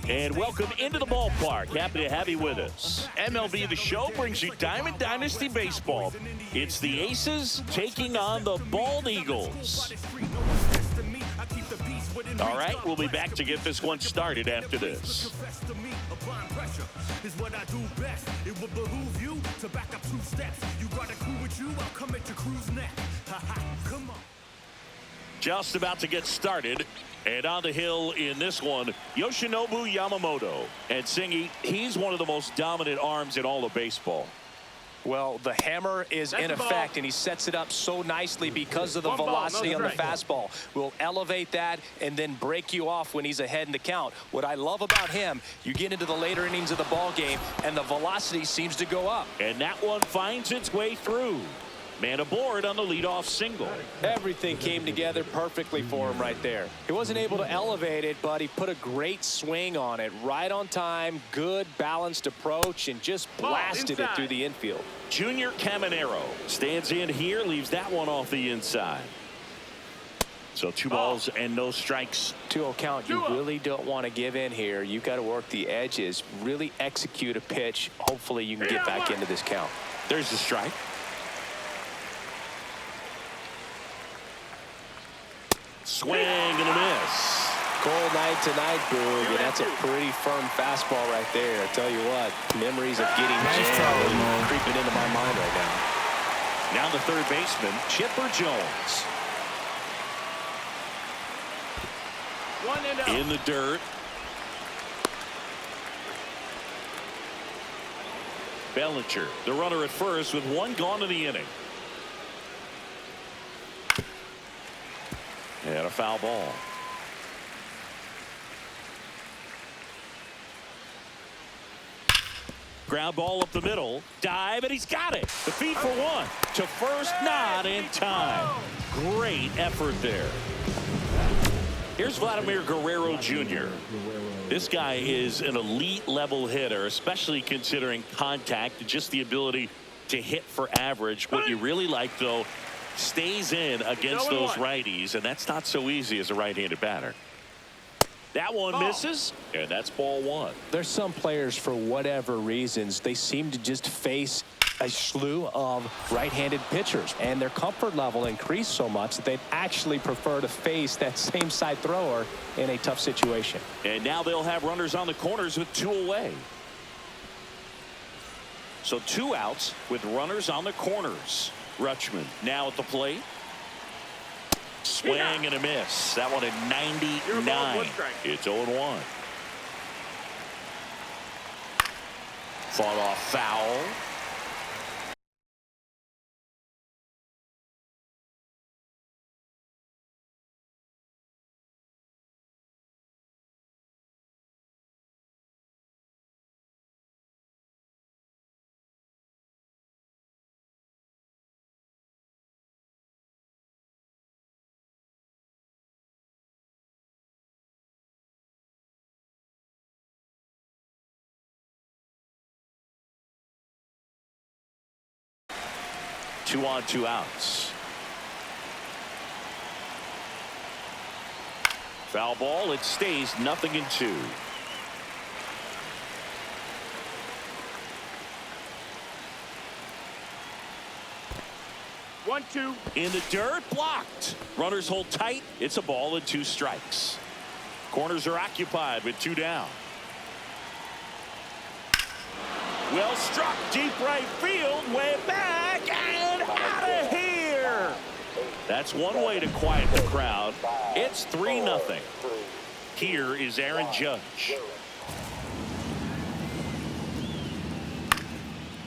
And welcome into the ballpark. Happy to have you with us. MLB The Show brings you Diamond Dynasty Baseball. It's the Aces taking on the Bald Eagles. All right, we'll be back to get this one started after this. Just about to get started. And on the hill in this one, Yoshinobu Yamamoto. And Singy, he's one of the most dominant arms in all of baseball. Well, the hammer is in effect, and he sets it up so nicely because of the velocity on the fastball. Will elevate that and then break you off when he's ahead in the count. What I love about him, you get into the later innings of the ball game, and the velocity seems to go up. And that one finds its way through. Man aboard on the leadoff single. Everything came together perfectly for him right there. He wasn't able to elevate it, but he put a great swing on it. Right on time, good balanced approach, and just blasted it through the infield. Junior Caminero stands in here, leaves that one off the inside. So 2 balls and no strikes. 2-0 count. You really don't want to give in here. You've got to work the edges, really execute a pitch. Hopefully you can get back into this count. There's the strike. Swing and a miss. Cold night tonight, Boog, and that's a pretty firm fastball right there. I tell you what, memories of getting jammed creeping into my mind right now. Now the third baseman, Chipper Jones. In the dirt. Bellinger, the runner at first with 1 gone in the inning. And a foul ball. Ground ball up the middle. Dive, and he's got it. The feed for 1. To first, not in time. Great effort there. Here's Vladimir Guerrero Jr. This guy is an elite level hitter, especially considering contact and just the ability to hit for average. What you really like, though, stays in against those righties, and that's not so easy as a right-handed batter. That one misses, and that's ball 1. There's some players, for whatever reasons, they seem to just face a slew of right-handed pitchers, and their comfort level increased so much that they'd actually prefer to face that same side thrower in a tough situation. And now they'll have runners on the corners with 2 away. So 2 outs with runners on the corners. Rutschman now at the plate. Swing and a miss. That one at 99. It's 0-1. Fought off foul. Two on, 2 outs. Foul ball. It stays 0-2. One, 2. In the dirt, blocked. Runners hold tight. It's a ball and 2 strikes. Corners are occupied with 2 down. Well struck, deep right field, way back, and out of here. That's one way to quiet the crowd. It's 3-0. Here is Aaron Judge.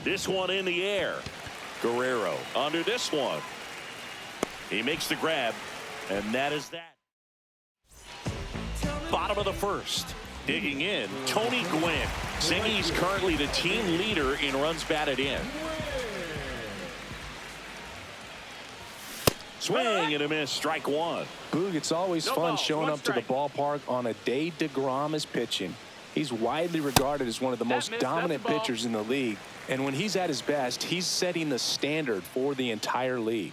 This one in the air. Guerrero under this one. He makes the grab, and that is that. Bottom of the first. Digging in, Tony Gwynn. Singy's currently the team leader in runs batted in. Swing and a miss, strike 1. Boog, it's always fun showing up to the ballpark on a day DeGrom is pitching. He's widely regarded as one of the most dominant pitchers in the league. And when he's at his best, he's setting the standard for the entire league.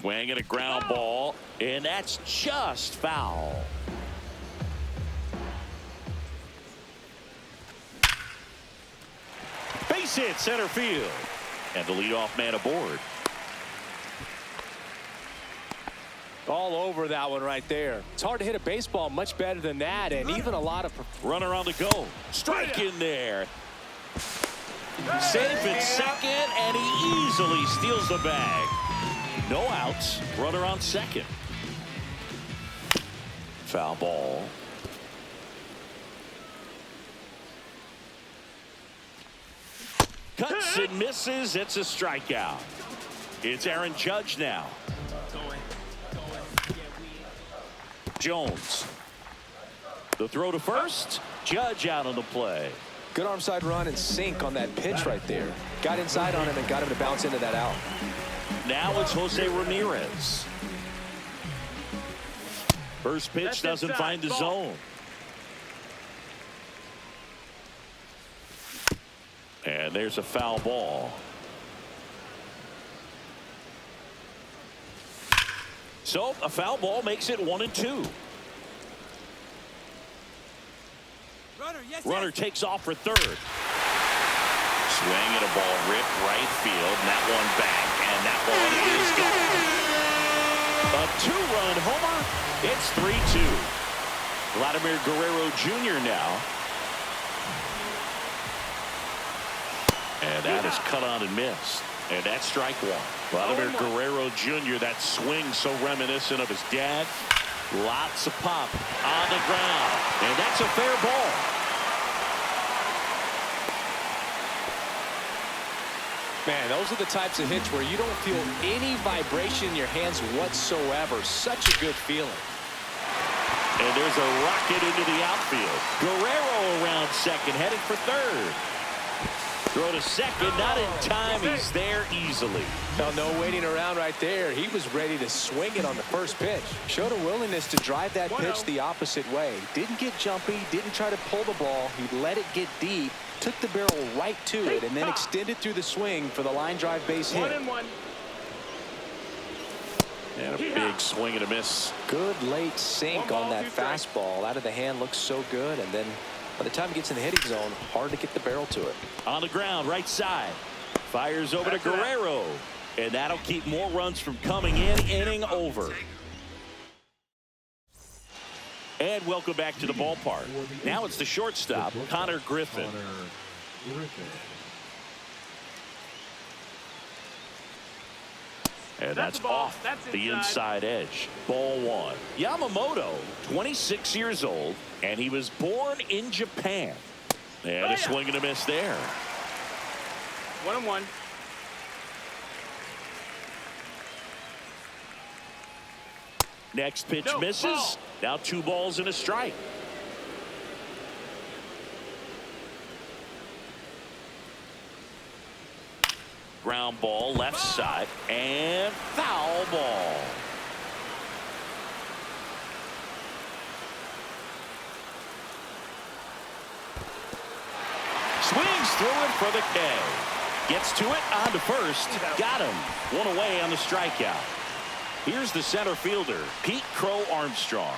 Swing and a ground ball, and that's just foul. Base hit center field. And the leadoff man aboard. All over that one right there. It's hard to hit a baseball much better than that, and even a lot of... Runner on the go. Strike in there. Safe at second, and he easily steals the bag. No outs. Runner on second. Foul ball. Cuts and misses. It's a strikeout. It's Aaron Judge now. Jones. The throw to first. Judge out on the play. Good arm side run and sink on that pitch right there. Got inside on him and got him to bounce into that out. Now it's Jose Ramirez. First pitch doesn't find the zone. And there's a foul ball. So a foul ball makes it 1-2. Runner takes off for third. Swing and a ball ripped right field, and that one back, and that one is gone. A two-run homer. It's 3-2. Vladimir Guerrero Jr. now. And that is cut on and missed. And that's strike one. Vladimir Guerrero Jr., that swing so reminiscent of his dad. Lots of pop on the ground. And that's a fair ball. Man, those are the types of hits where you don't feel any vibration in your hands whatsoever. Such a good feeling. And there's a rocket into the outfield. Guerrero around second, headed for third. Throw to second, not in time. He's there easily. Now, no waiting around right there. He was ready to swing it on the first pitch. Showed a willingness to drive that pitch the opposite way. Didn't get jumpy, didn't try to pull the ball. He let it get deep, took the barrel right to it, and then extended through the swing for the line drive base hit. And a big swing and a miss. Good late sink on that fastball. Out of the hand, looks so good, and then by the time he gets in the hitting zone, hard to get the barrel to it. On the ground, right side. Fires over to Guerrero. And that'll keep more runs from coming in. Inning over. And welcome back to the ballpark. Now it's the shortstop, Connor Griffin. And that's off the inside edge. Ball one. Yamamoto, 26 years old, and he was born in Japan. And a swing and a miss there. 1-1. Next pitch misses. Now 2 balls and a strike. Ground ball left side and foul ball. Swings through it for the K. Gets to it on to first. Got him. One away on the strikeout. Here's the center fielder, Pete Crow Armstrong.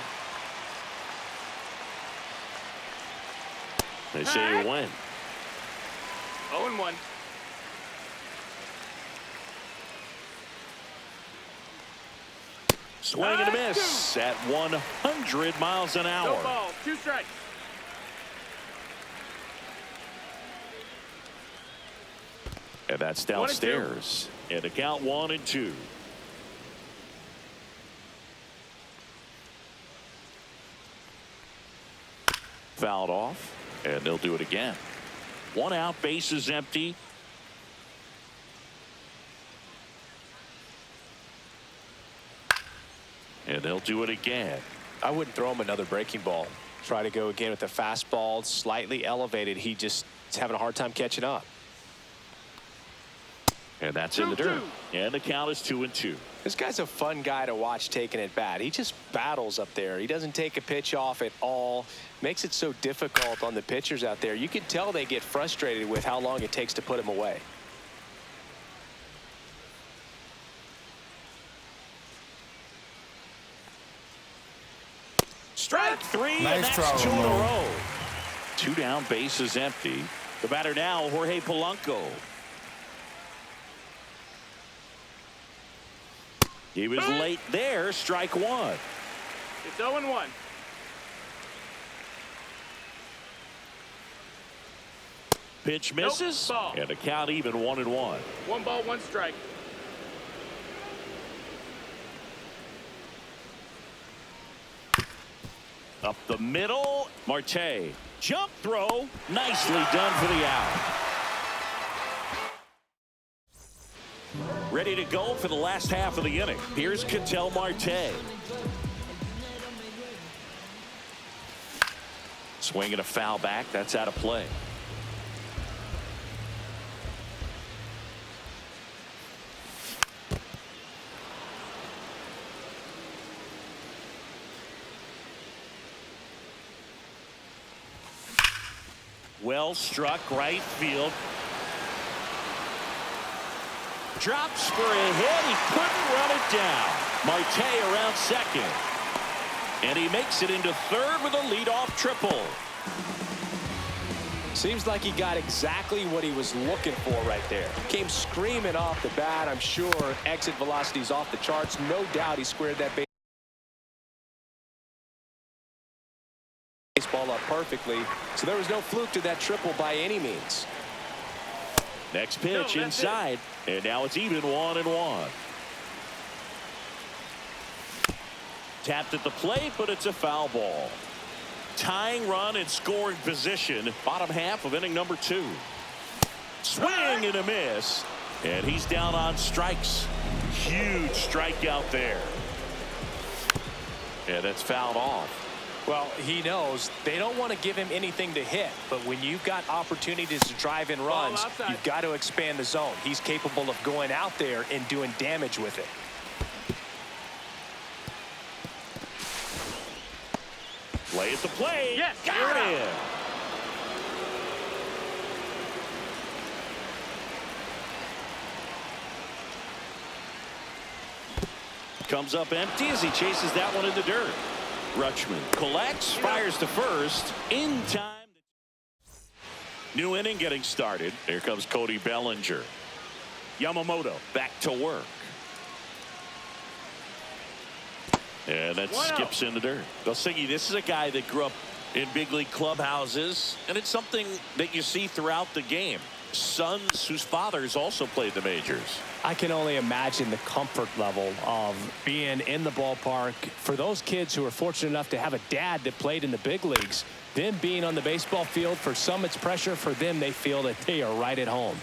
They say you win. 0-1. Swing and a miss at 100 miles an hour. No ball, 2 strikes. And that's downstairs. And the count 1-2. Fouled off, and they'll do it again. 1 out, base is empty. And they'll do it again. I wouldn't throw him another breaking ball. Try to go again with the fastball, slightly elevated. He just is having a hard time catching up. And that's in the dirt. And the count is 2-2. This guy's a fun guy to watch taking at bat. He just battles up there. He doesn't take a pitch off at all. Makes it so difficult on the pitchers out there. You can tell they get frustrated with how long it takes to put him away. Strike three, Nice and that's throw, two in a Ramon. row. 2 down, bases empty. The batter now, Jorge Polanco. He was late there, strike one. It's 0-1. Pitch misses, ball. and the count even 1-1. 1 ball, 1 strike. Up the middle, Marte. Jump throw, nicely done for the out. Ready to go for the last half of the inning. Here's Ketel Marte. Swinging a foul back, that's out of play. Well struck, right field. Drops for a hit. He couldn't run it down. Marte around second. And he makes it into third with a leadoff triple. Seems like he got exactly what he was looking for right there. Came screaming off the bat. I'm sure exit velocity's off the charts. No doubt he squared that baseball up perfectly. So there was no fluke to that triple by any means. Next pitch inside, and now it's even 1-1. Tapped at the plate, but it's a foul ball. Tying run in scoring position, bottom half of inning number 2. Swing and a miss, and he's down on strikes. Huge strikeout there. And that's fouled off. Well, he knows they don't want to give him anything to hit, but when you've got opportunities to drive in runs, you've got to expand the zone. He's capable of going out there and doing damage with it. Play at the plate. Yes, got it. Comes up empty as he chases that one in the dirt. Rutschman collects, fires to first in time. New inning getting started. Here comes Cody Bellinger. Yamamoto back to work. And that skips in the dirt. Belsingi, this is a guy that grew up in big league clubhouses, and it's something that you see throughout the game. Sons whose fathers also played the majors. I can only imagine the comfort level of being in the ballpark for those kids who are fortunate enough to have a dad that played in the big leagues. Them being on the baseball field, for some it's pressure. For them, they feel that they are right at home.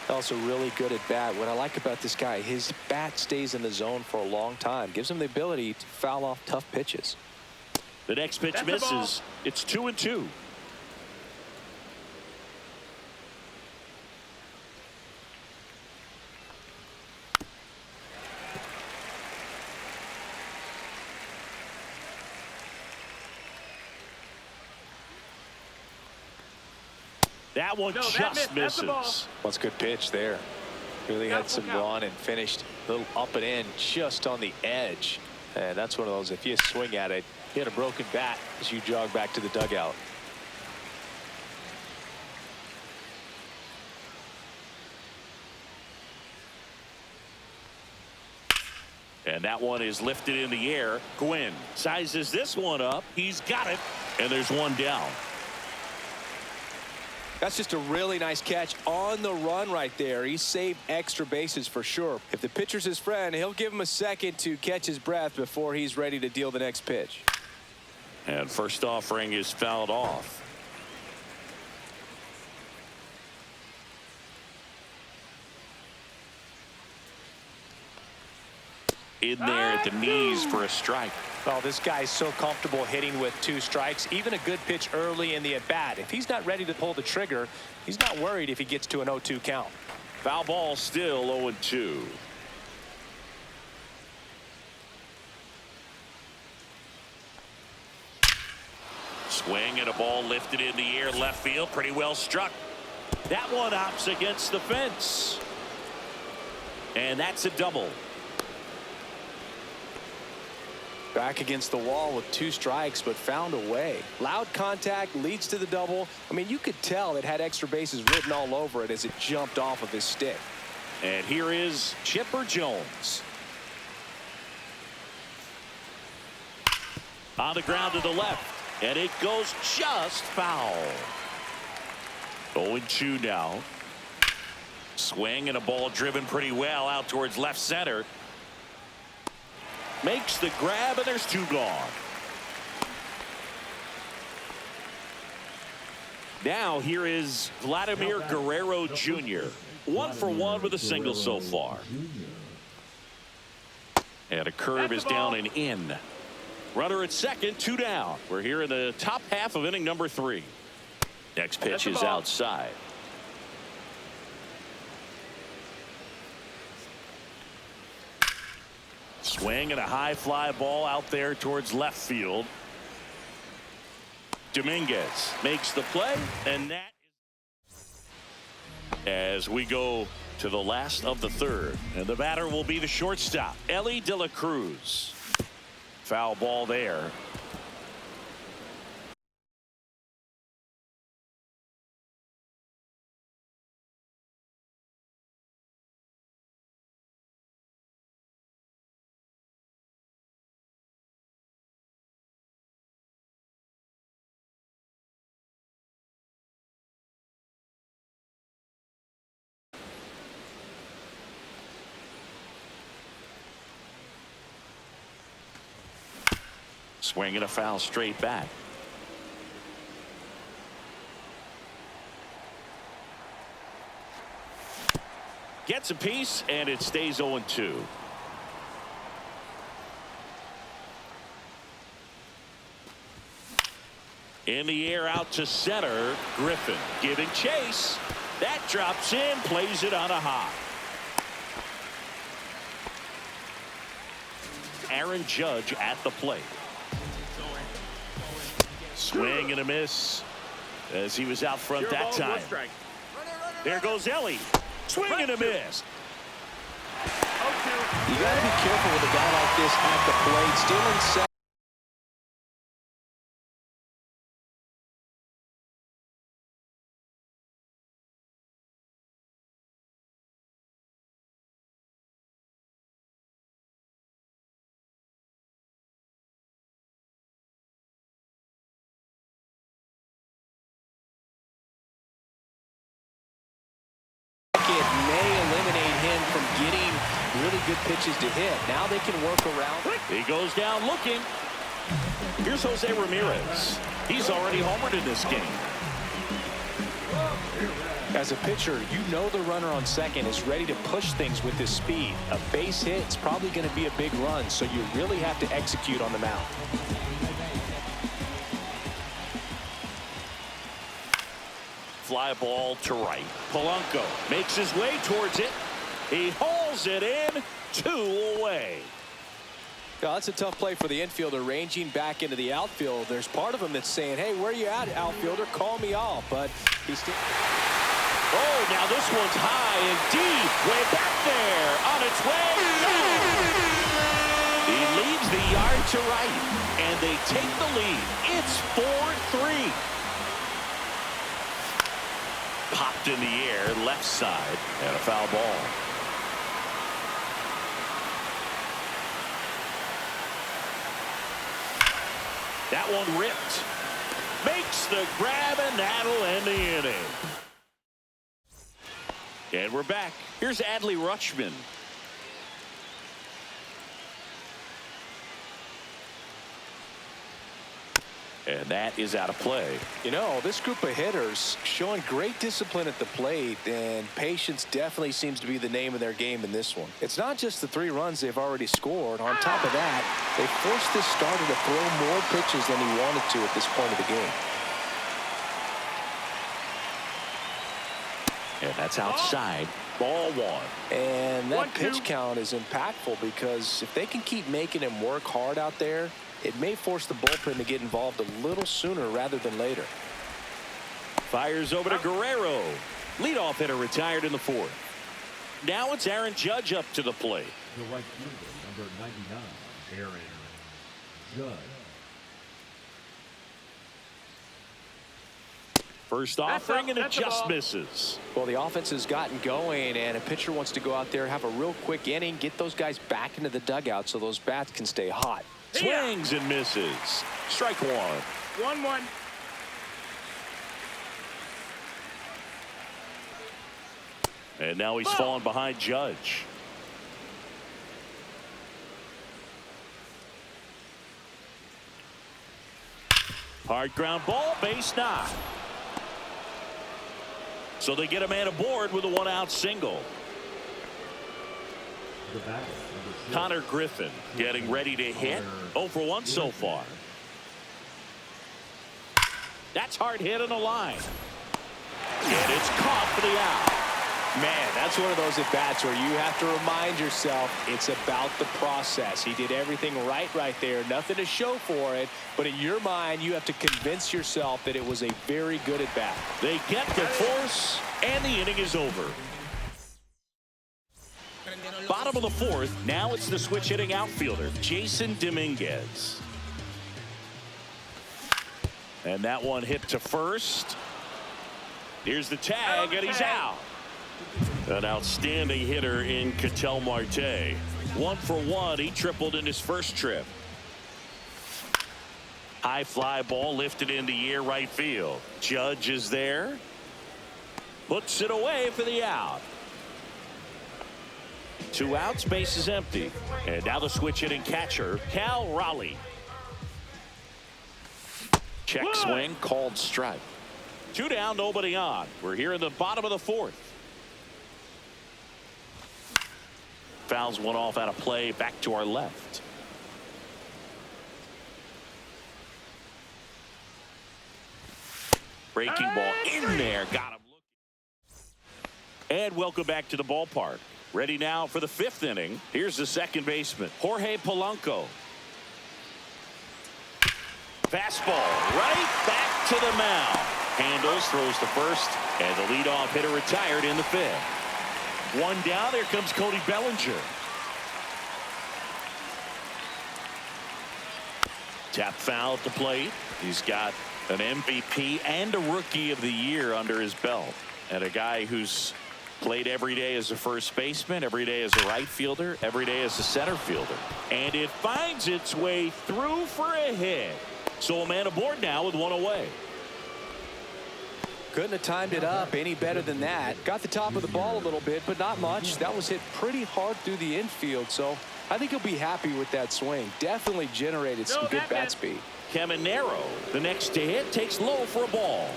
Also really good at bat. What I like about this guy, his bat stays in the zone for a long time. Gives him the ability to foul off tough pitches. The next pitch misses. It's 2-2. That one just misses. Well, it's a good pitch there. Really had some run and finished a little up and in just on the edge. And that's one of those, if you swing at it, hit a broken bat as you jog back to the dugout. And that one is lifted in the air. Gwynn sizes this one up. He's got it. And there's one down. That's just a really nice catch on the run right there. He saved extra bases for sure. If the pitcher's his friend, he'll give him a second to catch his breath before he's ready to deal the next pitch. And first offering is fouled off. In there at the knees for a strike. Well, this guy's so comfortable hitting with 2 strikes. Even a good pitch early in the at-bat. If he's not ready to pull the trigger, he's not worried if he gets to an 0-2 count. Foul ball still 0-2. Swing and a ball lifted in the air left field. Pretty well struck. That one hops against the fence. And that's a double. Back against the wall with 2 strikes, but found a way. Loud contact leads to the double. I mean, you could tell it had extra bases written all over it as it jumped off of his stick. And here is Chipper Jones. On the ground to the left. And it goes just foul. 0-2 now. Swing and a ball driven pretty well out towards left center. Makes the grab, and there's 2 gone. Now here is Vladimir Guerrero Jr. 1 for 1 with a single so far. And a curve is down and in. Runner at second, 2 down. We're here in the top half of inning number 3. Next pitch is outside. Swing and a high fly ball out there towards left field. Dominguez makes the play, and that as we go to the last of the 3rd, and the batter will be the shortstop, Elly De La Cruz. Foul ball there. Swing and a foul straight back. Gets a piece, and it stays 0-2. In the air out to center. Griffin giving chase. That drops in, plays it on a hop. Aaron Judge at the plate. Swing and a miss as he was out front that time. There goes Elly. Swing and a miss. You got to be careful with a guy like this at the plate. Stealing second. May eliminate him from getting really good pitches to hit. Now they can work around. He goes down looking. Here's Jose Ramirez. He's already homered in this game. As a pitcher, you know the runner on second is ready to push things with his speed. A base hit is probably going to be a big run, so you really have to execute on the mound. Fly ball to right. Polanco makes his way towards it. He hauls it in. 2 away. Yeah, that's a tough play for the infielder, ranging back into the outfield. There's part of him that's saying, hey, where you at, outfielder? Call me off. But he's still... Oh, now this one's high and deep. Way back there. On its way. He leaves the yard to right. And they take the lead. It's 4-3. Popped in the air, left side, and a foul ball. That one ripped. Makes the grab, and that'll end the inning. And we're back. Here's Adley Rutschman. And that is out of play. You know, this group of hitters showing great discipline at the plate, and patience definitely seems to be the name of their game in this one. It's not just the 3 runs they've already scored. On top of that, they forced this starter to throw more pitches than he wanted to at this point of the game. And that's outside. Ball one. And that 1-2. pitch count is impactful because if they can keep making him work hard out there, it may force the bullpen to get involved a little sooner rather than later. Fires over to Guerrero. Leadoff hitter retired in the fourth. Now it's Aaron Judge up to the plate. The right fielder, number 99, Aaron Judge. First That's offering, and it that's a just ball. misses. Well, the offense has gotten going, and a pitcher wants to go out there, have a real quick inning, get those guys back into the dugout so those bats can stay hot. Swings and misses. Strike one. 1-1. And now he's fallen behind Judge. Hard ground ball, base knock. So they get a man aboard with a one-out single. The batter, number 6, Connor Griffin getting ready to hit. 0 for 1 so far. That's hard hit on the line. And it's caught for the out. Man, that's one of those at-bats where you have to remind yourself it's about the process. He did everything right there. Nothing to show for it. But in your mind, you have to convince yourself that it was a very good at-bat. They get the force, and the inning is over. Bottom of the fourth, now it's the switch hitting outfielder, Jason Dominguez. And that one hit to first. Here's the tag, and he's out. An outstanding hitter in Ketel Marte. 1 for 1, he tripled in his first trip. High fly ball lifted in the air right field. Judge is there. Puts it away for the out. 2 outs, base is empty. And now the switch hitting catcher, Cal Raleigh. Check swing, called strike. 2 down, nobody on. We're here in the bottom of the fourth. Fouls one off out of play, back to our left. Breaking ball in there, got him looking. And welcome back to the ballpark. Ready now for the 5th inning. Here's the second baseman, Jorge Polanco. Fastball right back to the mound. Handles, throws to first, and the leadoff hitter retired in the 5th. 1 down, there comes Cody Bellinger. Tap foul at the plate. He's got an MVP and a Rookie of the Year under his belt. And a guy who's played every day as a first baseman, every day as a right fielder, every day as a center fielder. And it finds its way through for a hit. So a man aboard now with 1 away. Couldn't have timed it up any better than that. Got the top of the ball a little bit, but not much. That was hit pretty hard through the infield, so I think he'll be happy with that swing. Definitely generated some good bat speed. Caminero, the next to hit, takes low for a ball.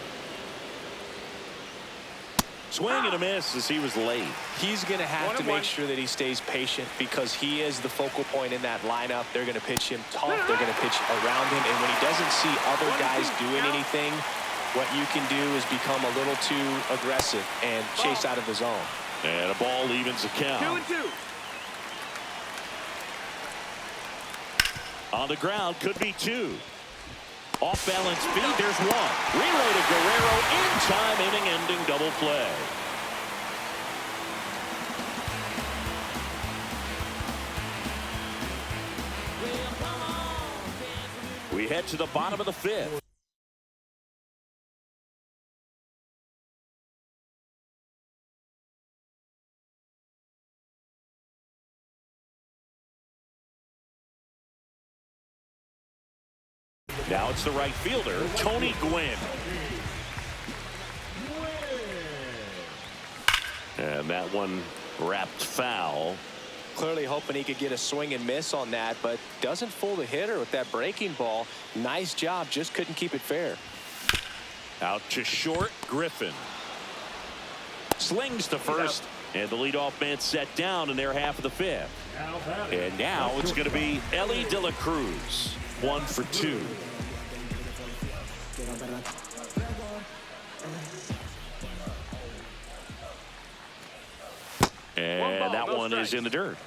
Swing and a miss as he was late. He's going to have to 1-1. make sure that he stays patient because he is the focal point in that lineup. They're going to pitch him tough. They're going to pitch around him, and when he doesn't see other guys doing anything, what you can do is become a little too aggressive and chase out of the zone. And a ball evens the count. 2-2. On the ground, could be 2. Off balance feed, there's 1. Relay to Guerrero in time, inning-ending double play. We head to the bottom of the 5th. Now it's the right fielder, Tony Gwynn. And that one wrapped foul. Clearly hoping he could get a swing and miss on that, but doesn't fool the hitter with that breaking ball. Nice job, just couldn't keep it fair. Out to short, Griffin. Slings to first, and the leadoff man set down in their half of the 5th. And now it's going to be Elly De La Cruz. 1 for 2. And that one is in the dirt.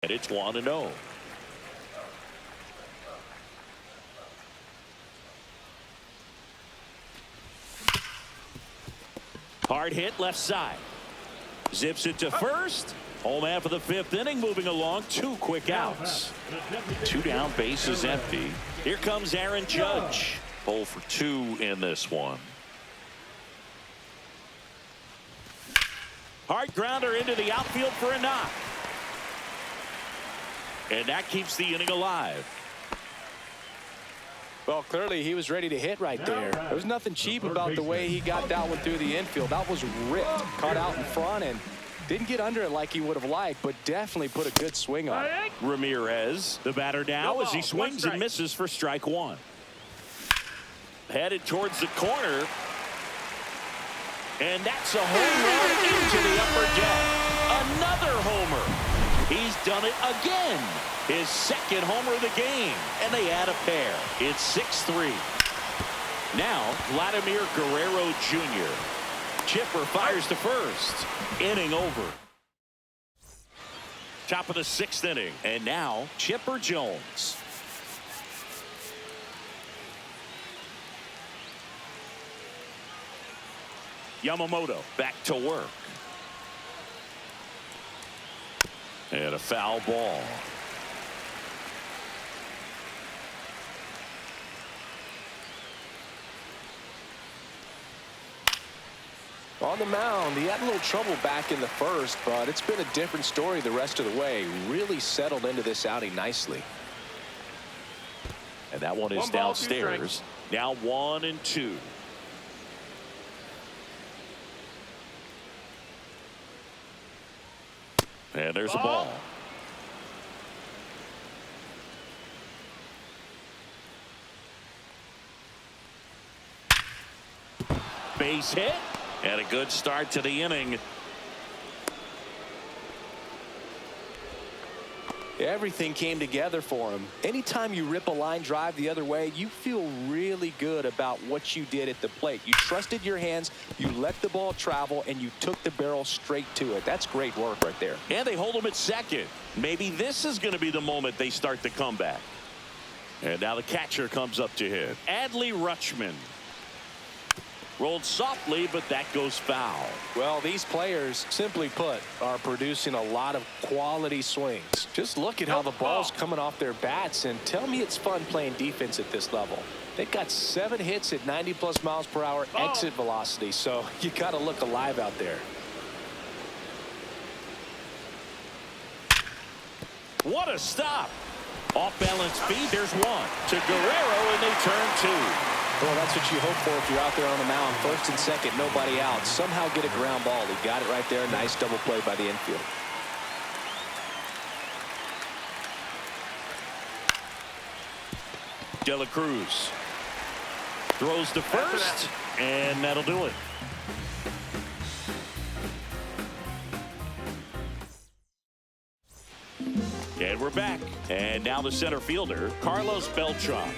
And it's 1-0. Hard hit left side. Zips it to first. Home half of the fifth inning moving along. 2 quick outs. 2 down, bases empty. Here comes Aaron Judge. 0 for 2 in this one. Hard grounder into the outfield for a knock. And that keeps the inning alive. Well, clearly he was ready to hit right there. There was nothing cheap about the way he got that one through the infield. That was ripped, caught out in front, and didn't get under it like he would have liked, but definitely put a good swing on it. Ramirez, the batter now, as he swings and misses for strike 1. Headed towards the corner. And that's a home run into the upper deck. Another homer. He's done it again. His second homer of the game. And they add a pair. It's 6-3. Now, Vladimir Guerrero Jr. Chipper fires to first. Inning over. Top of the 6th inning. And now, Chipper Jones. Yamamoto back to work. And a foul ball. On the mound, he had a little trouble back in the first, but it's been a different story the rest of the way. Really settled into this outing nicely. And that one is downstairs. Now 1-2. And there's a ball. Base hit. And a good start to the inning. Everything came together for him. Anytime you rip a line drive the other way, you feel really good about what you did at the plate. You trusted your hands, you let the ball travel, and you took the barrel straight to it. That's great work right there. And they hold him at second. Maybe this is going to be the moment they start the comeback. And now the catcher comes up to hit. Adley Rutschman. Rolled softly, but that goes foul. Well, these players, simply put, are producing a lot of quality swings. Just look at how the ball's coming off their bats, and tell me it's fun playing defense at this level. They've got 7 hits at 90+ miles per hour exit velocity, so you got to look alive out there. What a stop. Off-balance speed, there's one. To Guerrero, and they turn 2. Well, that's what you hope for if you're out there on the mound. First and second, nobody out. Somehow get a ground ball. He got it right there. Nice double play by the infield. De La Cruz throws to first, and that'll do it. And we're back. And now the center fielder, Carlos Beltran.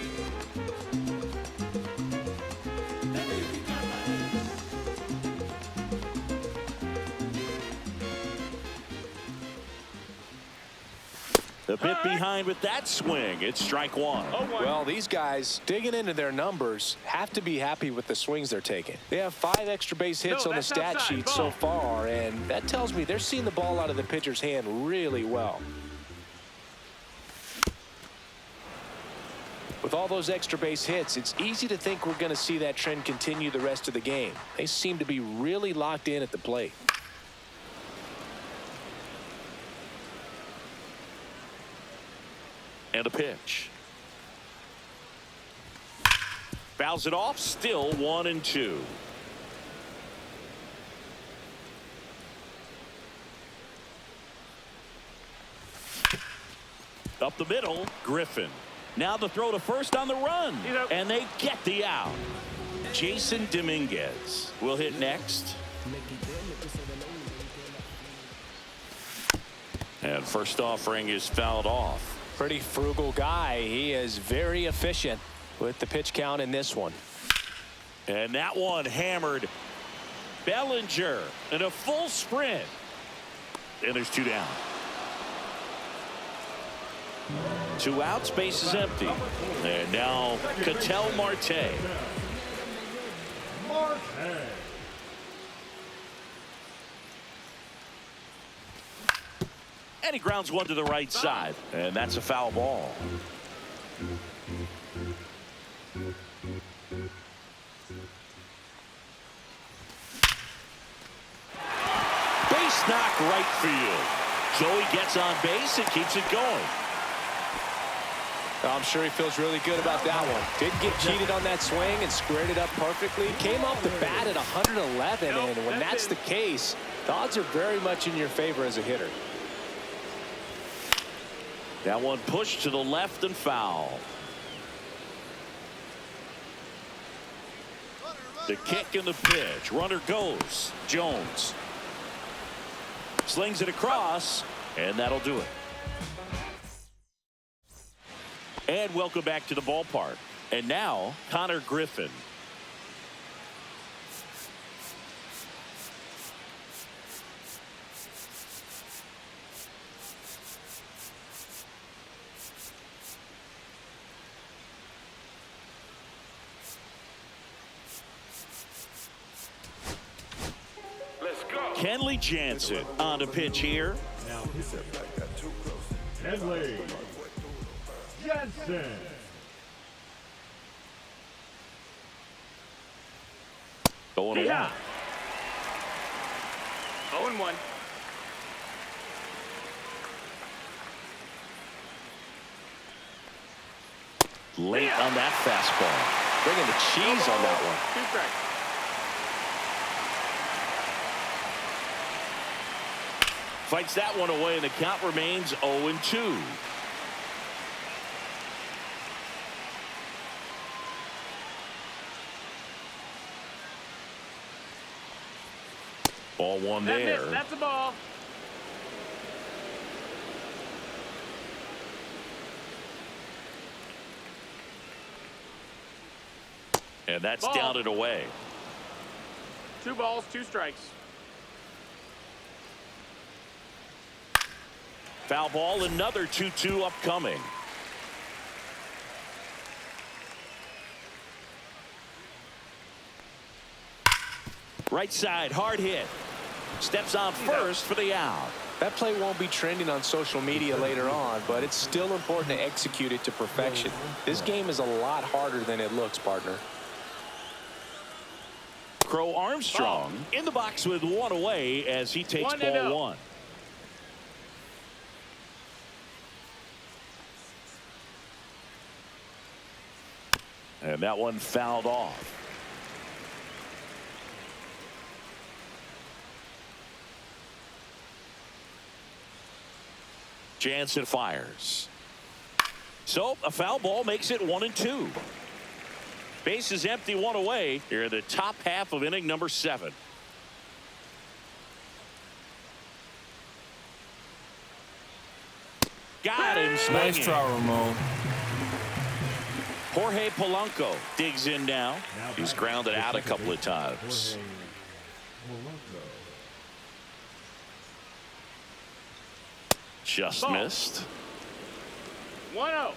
The bit behind with that swing. It's strike 1. Well, these guys digging into their numbers have to be happy with the swings they're taking. They have 5 extra base hits on the stat sheet so far, and that tells me they're seeing the ball out of the pitcher's hand really well. With all those extra base hits, it's easy to think we're going to see that trend continue the rest of the game. They seem to be really locked in at the plate. And a pitch. Fouls it off. Still 1-2. Up the middle, Griffin. Now the throw to first on the run. And they get the out. Jason Dominguez will hit next. And first offering is fouled off. Pretty frugal guy. He is very efficient with the pitch count in this one. And that one hammered. Bellinger in a full sprint. And there's 2 down. 2 outs, base is empty. And now Ketel Marte. And he grounds one to the right side. And that's a foul ball. Base knock right field. Joey gets on base and keeps it going. I'm sure he feels really good about that one. Didn't get cheated on that swing and squared it up perfectly. Came off the bat at 111, and when that's the case, the odds are very much in your favor as a hitter. That one pushed to the left and foul. The kick and the pitch. Runner goes. Jones slings it across, and that'll do it. And welcome back to the ballpark. And now Connor Griffin. Kenley Jansen on the pitch here. Kenley Jansen. Going Yeah. away. 0-1. Late on that fastball. Bringing the cheese on that one. 2 strikes. Fights that one away, and the count remains 0-2. Ball one That there. missed. That's a ball. And that's Ball. down and away. 2 balls, 2 strikes. Foul ball, another 2-2 upcoming. Right side, hard hit. Steps on first for the out. That play won't be trending on social media later on, but it's still important to execute it to perfection. This game is a lot harder than it looks, partner. Crow Armstrong in the box with one away as he takes 1-0. ball one. And that one fouled off. Jansen fires. So a foul ball makes it 1-2. Base is empty, one away here in the top half of inning number 7. Got him swinging. Nice try, Ramon. Jorge Polanco digs in now. He's grounded out a couple of times. Jorge Polanco. Just Ball. missed. 1-0.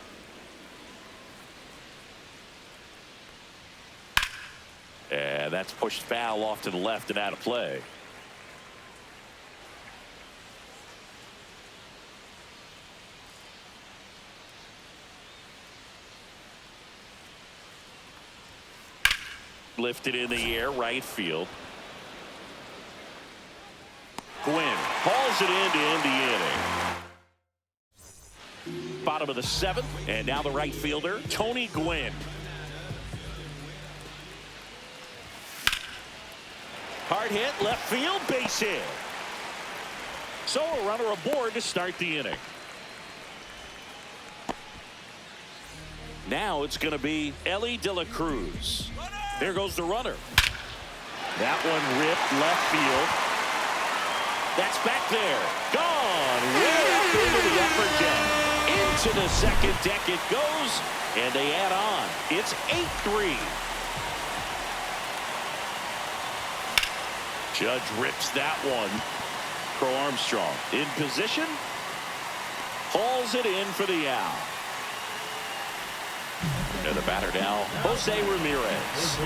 And that's pushed foul off to the left and out of play. Lifted in the air, right field. Gwynn hauls it in to end the inning. Bottom of the 7th, and now the right fielder, Tony Gwynn. Hard hit, left field, base hit. So a runner aboard to start the inning. Now it's going to be Elly De La Cruz. There goes the runner. That one ripped left field. That's back there. Gone. Way up into the upper deck. Into the second deck it goes. And they add on. It's 8-3. Judge rips that one. Crow Armstrong in position. Hauls it in for the out. And the batter now, Jose Ramirez.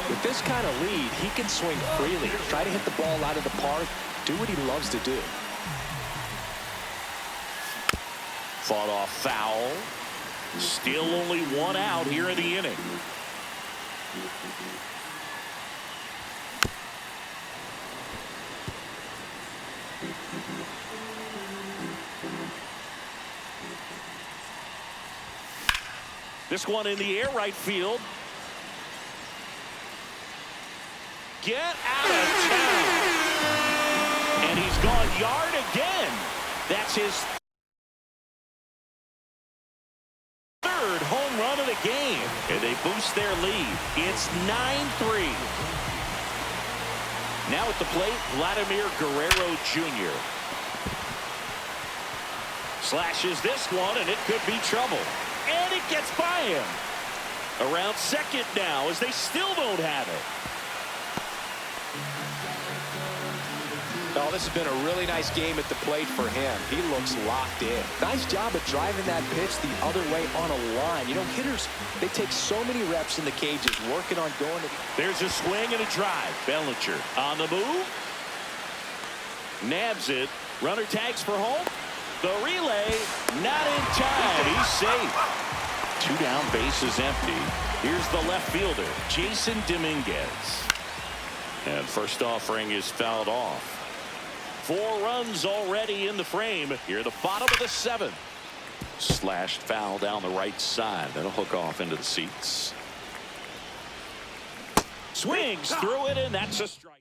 With this kind of lead, he can swing freely. Try to hit the ball out of the park. Do what he loves to do. Fought off foul. Still only one out here in the inning. This one in the air, right field. Get out of town. And he's gone yard again. That's his third home run of the game. And they boost their lead. It's 9-3. Now at the plate, Vladimir Guerrero Jr. Slashes this one, and it could be trouble. And it gets by him. Around second now as they still don't have it. Oh, this has been a really nice game at the plate for him. He looks locked in. Nice job of driving that pitch the other way on a line. You know, hitters, they take so many reps in the cages working on going to... There's a swing and a drive. Bellinger on the move. Nabs it. Runner tags for home. The relay, not in time. He's safe. 2 down, bases empty. Here's the left fielder, Jason Dominguez. And first offering is fouled off. 4 runs already in the frame. Here at the bottom of the 7th. Slashed foul down the right side. That'll hook off into the seats. Swings through it, and that's a strike.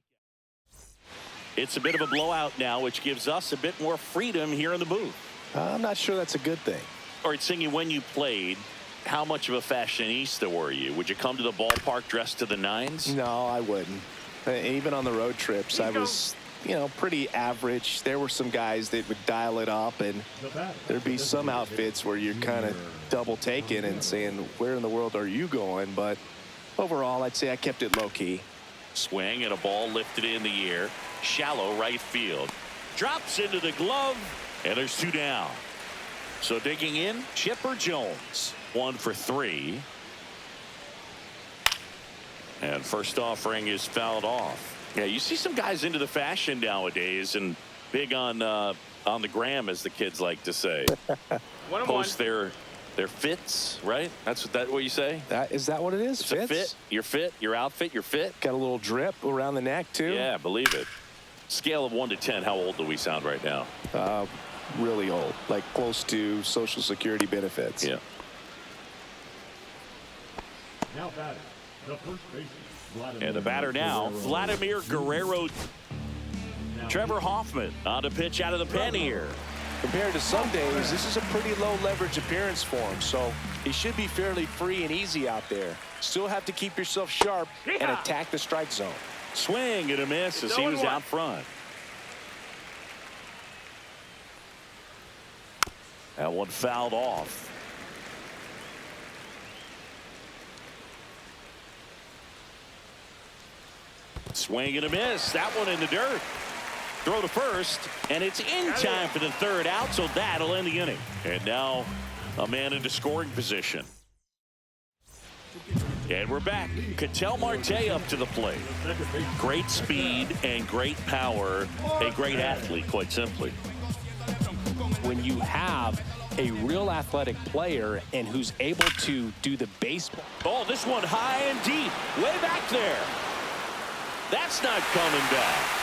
It's a bit of a blowout now, which gives us a bit more freedom here in the booth. I'm not sure that's a good thing. All right, Singy, when you played, how much of a fashionista were you? Would you come to the ballpark dressed to the nines? No, I wouldn't. Even on the road trips, I was, you know, pretty average. There were some guys that would dial it up, and there'd be some outfits where you're kind of double taking and saying, where in the world are you going? But overall, I'd say I kept it low key. Swing and a ball lifted in the air. Shallow right field. Drops into the glove, and there's 2 down. So digging in, Chipper Jones. 1 for 3. And first offering is fouled off. Yeah, you see some guys into the fashion nowadays and big on the gram, as the kids like to say. Post their fits, right? That's what you say? Is that what it is? It's a fit. Your fit, your outfit, your fit. Got a little drip around the neck, too? Yeah, believe it. Scale of 1 to 10, how old do we sound right now? Really old, like close to Social Security benefits. Yeah. Now batting, the first baseman. And the batter now, Vladimir Guerrero. Trevor Hoffman on to pitch out of the pen here. Compared to some days, this is a pretty low leverage appearance for him, so he should be fairly free and easy out there. Still have to keep yourself sharp and attack the strike zone. Swing and a miss as he was out front. That one fouled off. Swing and a miss. That one in the dirt. Throw to first, and it's in time for the 3rd out, so that'll end the inning. And now a man into scoring position. And we're back. Ketel Marte up to the plate. Great speed and great power. A great athlete, quite simply. When you have a real athletic player and who's able to do the baseball. Oh, this one high and deep. Way back there. That's not coming back.